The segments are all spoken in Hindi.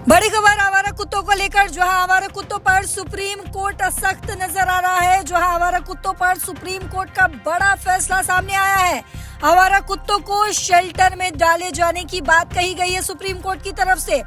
बड़ी खबर आवारा कुत्तों को लेकर, जहां आवारा कुत्तों पर सुप्रीम कोर्ट सख्त नजर आ रहा है। जहां आवारा कुत्तों पर सुप्रीम कोर्ट का बड़ा फैसला सामने आया है। आवारा कुत्तों को शेल्टर में डाले जाने की बात कही गई है सुप्रीम कोर्ट की तरफ से।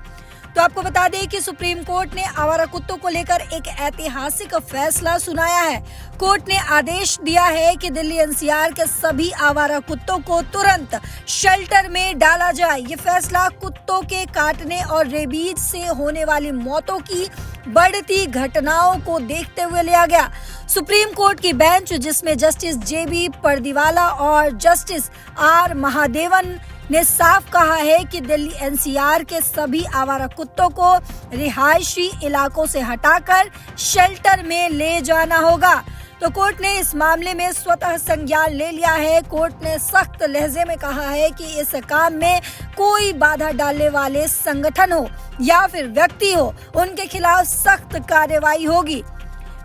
तो आपको बता दें कि सुप्रीम कोर्ट ने आवारा कुत्तों को लेकर एक ऐतिहासिक फैसला सुनाया है। कोर्ट ने आदेश दिया है कि दिल्ली एनसीआर के सभी आवारा कुत्तों को तुरंत शेल्टर में डाला जाए। ये फैसला कुत्तों के काटने और रेबीज से होने वाली मौतों की बढ़ती घटनाओं को देखते हुए लिया गया। सुप्रीम कोर्ट की बेंच, जिसमें जस्टिस जेबी परदीवाला और जस्टिस आर महादेवन ने साफ कहा है कि दिल्ली एनसीआर के सभी आवारा कुत्तों को रिहायशी इलाकों से हटाकर शेल्टर में ले जाना होगा। तो कोर्ट ने इस मामले में स्वतः संज्ञान ले लिया है। कोर्ट ने सख्त लहजे में कहा है कि इस काम में कोई बाधा डालने वाले संगठन हो या फिर व्यक्ति हो, उनके खिलाफ सख्त कार्रवाई होगी।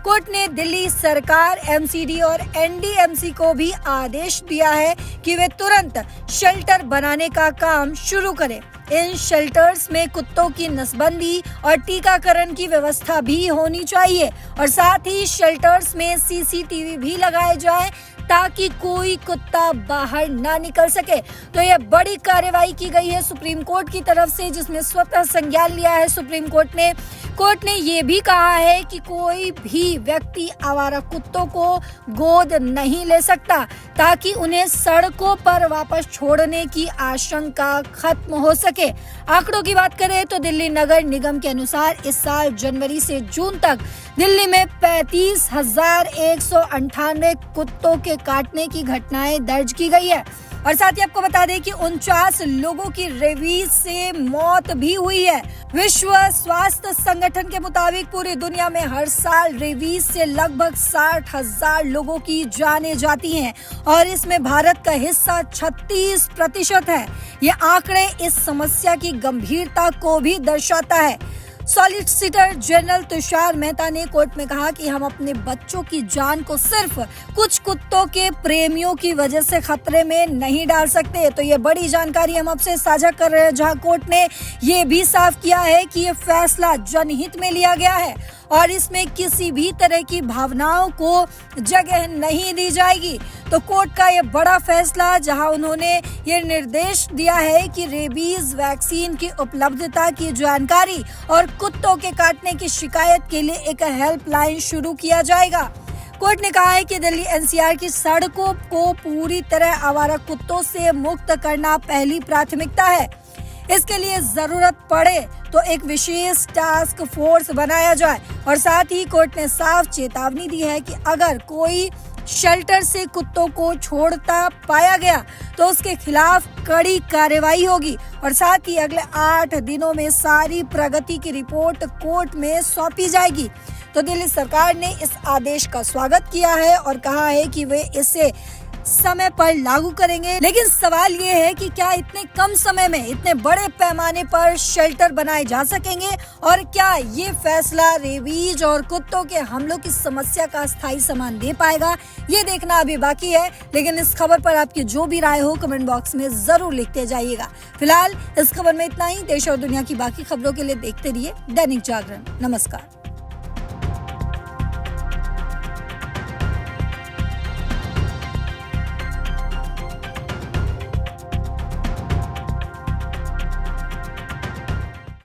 कोर्ट ने दिल्ली सरकार, एमसीडी और एनडीएमसी को भी आदेश दिया है कि वे तुरंत शेल्टर बनाने का काम शुरू करें। इन शेल्टर्स में कुत्तों की नसबंदी और टीकाकरण की व्यवस्था भी होनी चाहिए और साथ ही शेल्टर्स में सीसीटीवी भी लगाए जाएं ताकि कोई कुत्ता बाहर ना निकल सके। तो यह बड़ी कार्रवाई की गई है सुप्रीम कोर्ट की तरफ से, जिसमें स्वतः संज्ञान लिया है सुप्रीम कोर्ट ने। कोर्ट ने ये भी कहा है कि कोई भी व्यक्ति आवारा कुत्तों को गोद नहीं ले सकता ताकि उन्हें सड़कों पर वापस छोड़ने की आशंका खत्म हो सके। आंकड़ों की बात करें तो दिल्ली नगर निगम के अनुसार इस साल जनवरी से जून तक दिल्ली में 35,198 कुत्तों के काटने की घटनाएं दर्ज की गई है। और साथ ही आपको बता दें कि 49 लोगों की रेबीज से मौत भी हुई है। विश्व स्वास्थ्य संगठन के मुताबिक पूरी दुनिया में हर साल रेबीज से लगभग 60,000 लोगों की जानें जाती हैं और इसमें भारत का हिस्सा 36% है। ये आंकड़े इस समस्या की गंभीरता को भी दर्शाता है। सॉलिसिटर जनरल तुषार मेहता ने कोर्ट में कहा कि हम अपने बच्चों की जान को सिर्फ कुछ कुत्तों के प्रेमियों की वजह से खतरे में नहीं डाल सकते। तो ये बड़ी जानकारी हम आपसे साझा कर रहे हैं, जहां कोर्ट ने ये भी साफ किया है कि ये फैसला जनहित में लिया गया है और इसमें किसी भी तरह की भावनाओं को जगह नहीं दी जाएगी। तो कोर्ट का ये बड़ा फैसला, जहां उन्होंने ये निर्देश दिया है कि रेबीज वैक्सीन की उपलब्धता की जानकारी और कुत्तों के काटने की शिकायत के लिए एक हेल्पलाइन शुरू किया जाएगा। कोर्ट ने कहा है कि दिल्ली एनसीआर की सड़कों को पूरी तरह आवारा कुत्तों से मुक्त करना पहली प्राथमिकता है। इसके लिए जरूरत पड़े तो एक विशेष टास्क फोर्स बनाया जाए और साथ ही कोर्ट ने साफ चेतावनी दी है कि अगर कोई शेल्टर से कुत्तों को छोड़ता पाया गया तो उसके खिलाफ कड़ी कार्रवाई होगी और साथ ही अगले 8 दिनों में सारी प्रगति की रिपोर्ट कोर्ट में सौंपी जाएगी। तो दिल्ली सरकार ने इस आदेश का स्वागत किया है और कहा है कि वे इसे समय पर लागू करेंगे। लेकिन सवाल ये है कि क्या इतने कम समय में इतने बड़े पैमाने पर शेल्टर बनाए जा सकेंगे और क्या ये फैसला रेबीज और कुत्तों के हमलों की समस्या का स्थायी समाधान दे पाएगा, ये देखना अभी बाकी है। लेकिन इस खबर पर आपकी जो भी राय हो कमेंट बॉक्स में जरूर लिखते जाइएगा। फिलहाल इस खबर में इतना ही। देश और दुनिया की बाकी खबरों के लिए देखते रहिए दैनिक जागरण। नमस्कार।